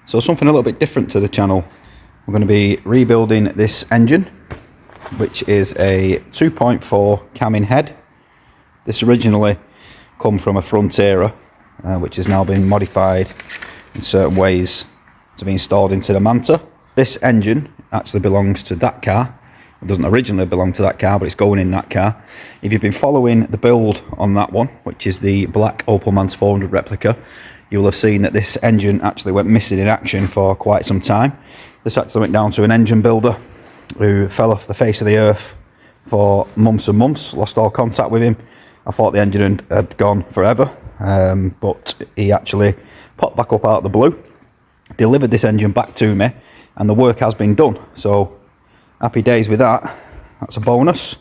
So something a little bit different to the channel. We're going to be rebuilding this engine, which is a 2.4 cam-in head. This originally come from a Frontiera, which has now been modified in certain ways to be installed into the Manta. This engine actually belongs to that car. It doesn't originally belong to that car, but it's going in that car. If you've been following the build on that one, which is the black Opel Manta 400 replica, you will have seen that this engine actually went missing in action for quite some time. This actually went down to an engine builder who fell off the face of the earth for months and months, lost all contact with him. I thought the engine had gone forever, but he actually popped back up out of the blue, delivered this engine back to me, and the work has been done. So happy days with that. That's a bonus.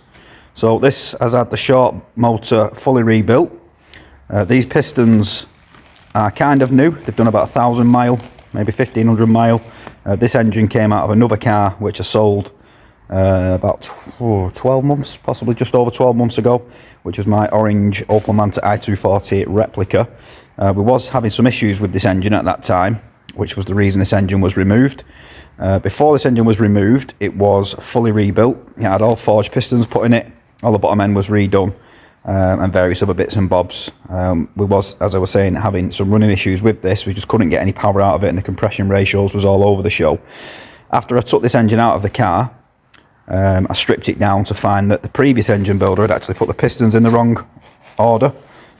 So this has had the short motor fully rebuilt. These pistons are kind of new. They've done about 1,000 mile, maybe 1,500 mile. This engine came out of another car which I sold about 12 months, possibly just over 12 months ago, which was my orange Opel Manta i240 replica. We was having some issues with this engine at that time, which was the reason this engine was removed. Before this engine was removed, it was fully rebuilt. It had all forged pistons put in it, all the bottom end was redone, and various other bits and bobs. We was, as I was saying, having some running issues with this. We just couldn't get any power out of it, and the compression ratios was all over the show. After I took this engine out of the car, I stripped it down to find that the previous engine builder had actually put the pistons in the wrong order.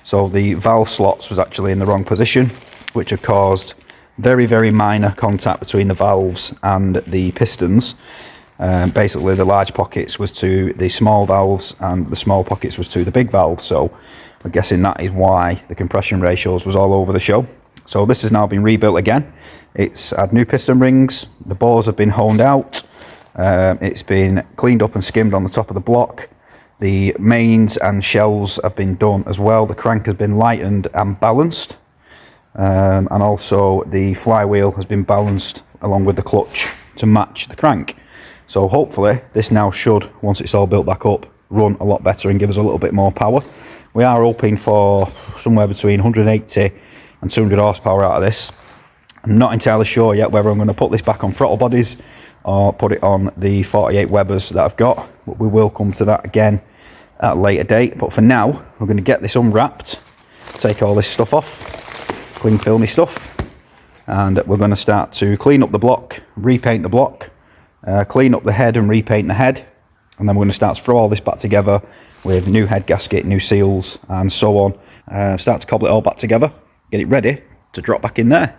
So the valve slots was actually in the wrong position, which had caused very, very minor contact between the valves and the pistons. Basically the large pockets was to the small valves and the small pockets was to the big valves. So I'm guessing that is why the compression ratios was all over the show. So this has now been rebuilt again. It's had new piston rings, the bores have been honed out, it's been cleaned up and skimmed on the top of the block. The mains and shells have been done as well. The crank has been lightened and balanced, and also the flywheel has been balanced along with the clutch to match the crank. So hopefully this now should, once it's all built back up, run a lot better and give us a little bit more power. We are hoping for somewhere between 180 and 200 horsepower out of this. I'm not entirely sure yet whether I'm going to put this back on throttle bodies or put it on the 48 Webers that I've got, but we will come to that again at a later date. But for now, we're going to get this unwrapped, take all this stuff off, clean filmy stuff, and we're going to start to clean up the block, repaint the block, clean up the head and repaint the head, and then we're going to start to throw all this back together with new head gasket, new seals and so on. Start to cobble it all back together, get it ready to drop back in there.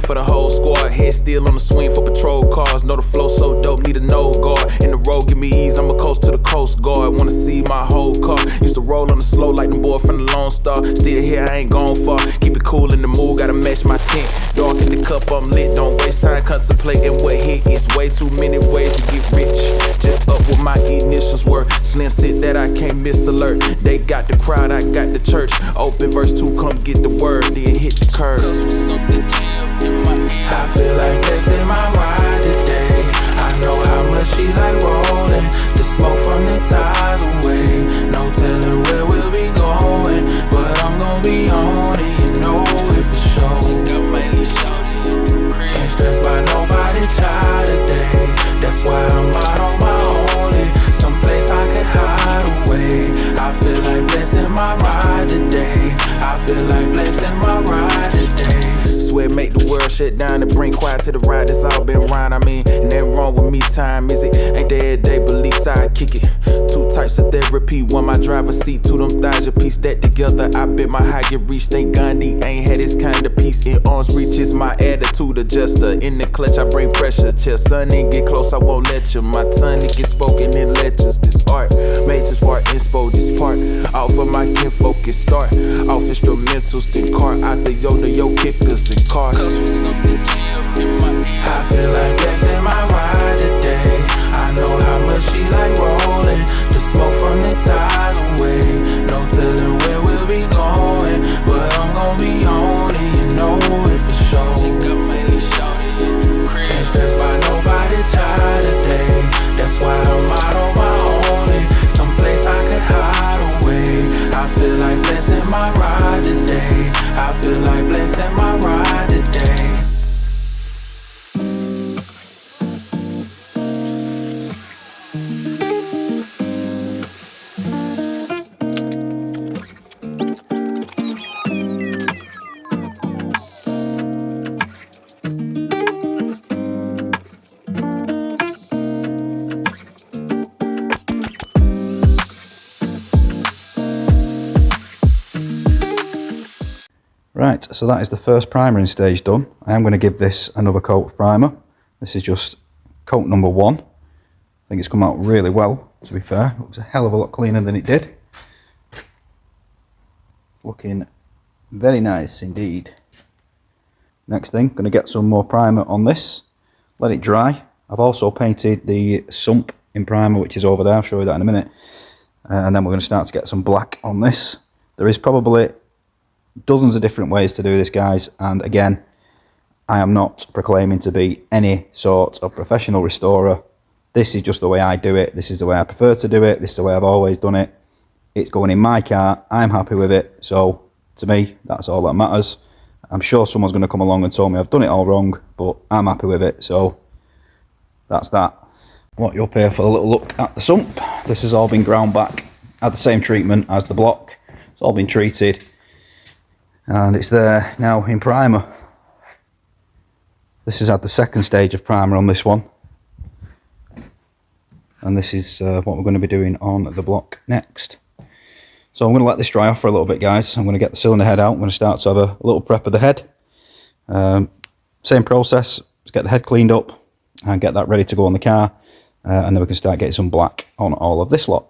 for the whole squad. Head still on the swing for patrol cars. Know the flow so dope, need a no guard. In the road, give me ease, I'ma coast to the Coast Guard. Wanna see my whole car. Used to roll on the slow like the boy from the Lone Star. Still here, I ain't gone far. Keep it cool in the mood, gotta match my tent. Dark in the cup, I'm lit. Don't waste time contemplating what hit. It's way too many ways to get rich. Just up what my initials were. Slim sit that I can't miss alert. They got the crowd, I got the church. Open verse 2, come get the word, then hit the curve. I feel like blessing my ride today. I know how much she like rolling. The smoke from the ties away. No telling where we'll be going, but I'm gonna be on it, you know it for sure. Can't stress by nobody child today. That's why I'm out on my own. Someplace I can hide away. I feel like blessing my ride today. I feel like blessing my ride today. Swear make the world shut down and bring quiet to the ride. That's all been round. I mean, and ain't wrong with me time, is it? Ain't there every day, but at least I kick it. 2 types of therapy, one my driver's seat, 2 them thighs, you piece that together. I bet my high get reached. Think Gandhi ain't had this kind of peace. In arms reach is my attitude adjuster. In the clutch, I bring pressure. Till Sonny get close, I won't let you. My tongue it get spoken in lectures. This art, major part, inspo, this part. Off of my kin focus, start. Off instrumentals, then car out the yo kickers and cars. I feel like blessing my ride today. I know how much she like rolling. The smoke from the ties away. No telling where we'll be going, but I'm gonna be on it, you know it for sure. Can't stress by nobody child today. That's why I'm out on my own. Someplace I could hide away. I feel like blessing my ride today. I feel like blessing my ride today. Right, so that is the first primering stage done. I am going to give this another coat of primer. This is just coat number 1. I think it's come out really well, to be fair. It looks a hell of a lot cleaner than it did. Looking very nice indeed. Next thing, going to get some more primer on this. Let it dry. I've also painted the sump in primer, which is over there. I'll show you that in a minute. And then we're going to start to get some black on this. There is probably dozens of different ways to do this, guys, and again, I am not proclaiming to be any sort of professional restorer. This is just the way I do it. This is the way I prefer to do it. This is the way I've always done it. It's going in my car. I'm happy with it. So to me, that's all that matters. I'm sure someone's going to come along and tell me I've done it all wrong, but I'm happy with it. So that's that. What you up here for a little look at the sump. This has all been ground back, had the same treatment as the block. It's all been treated. And it's there now in primer. This has had the second stage of primer on this one. And this is what we're going to be doing on the block next. So I'm going to let this dry off for a little bit, guys. I'm going to get the cylinder head out. I'm going to start to have a little prep of the head. Same process. Let's get the head cleaned up and get that ready to go on the car. And then we can start getting some black on all of this lot.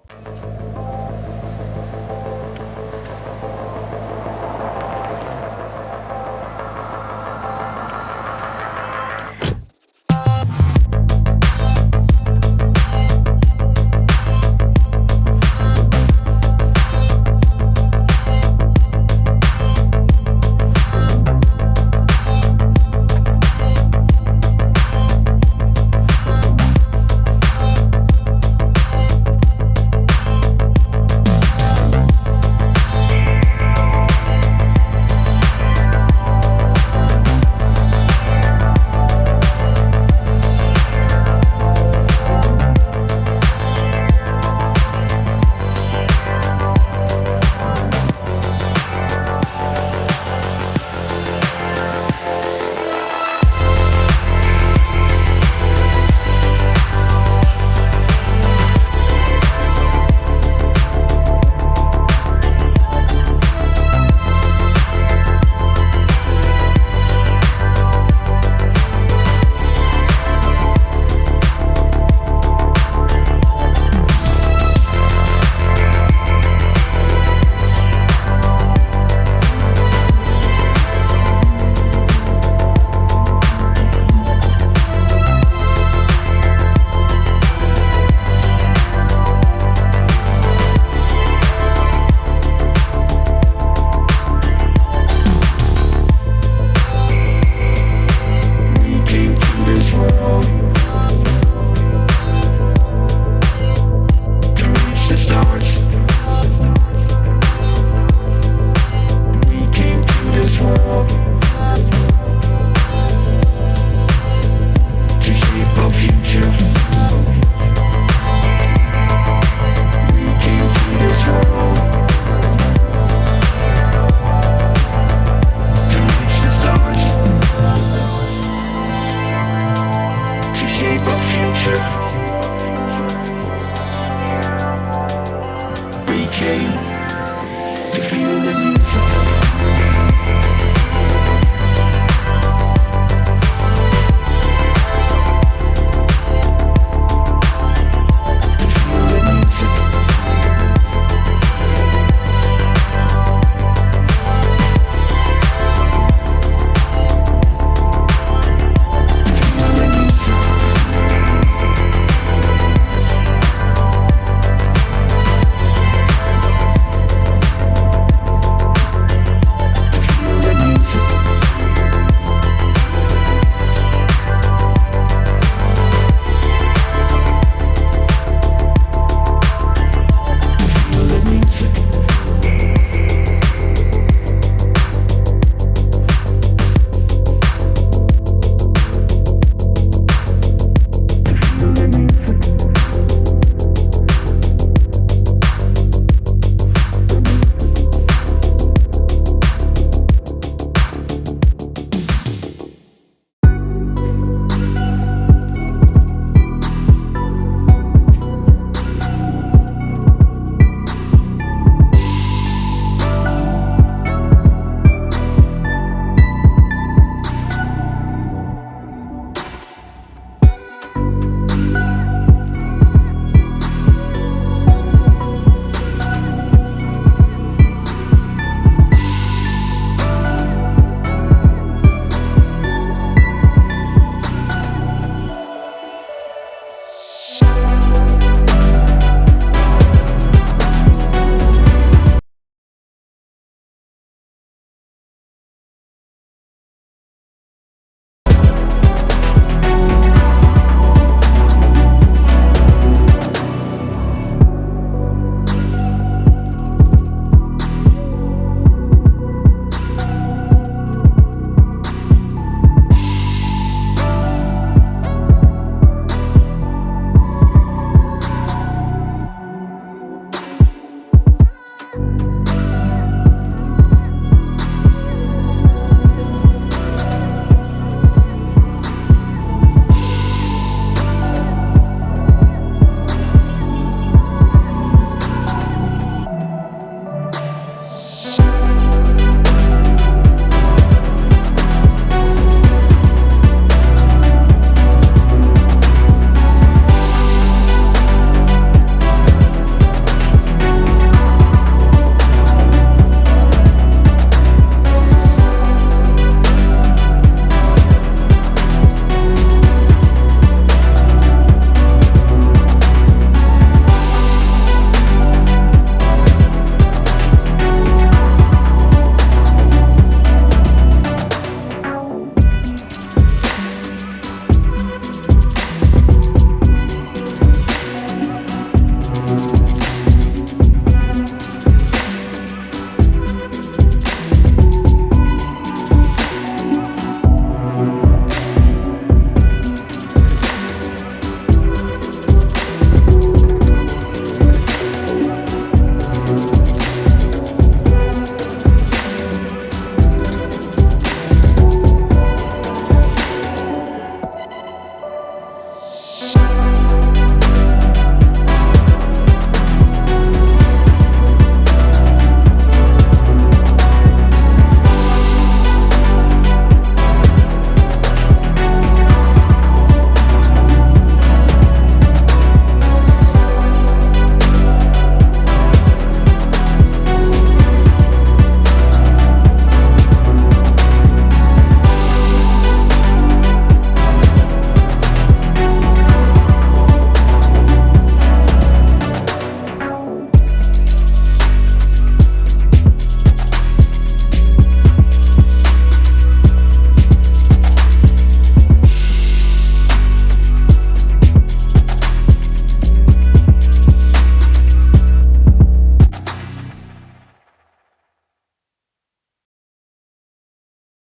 shape.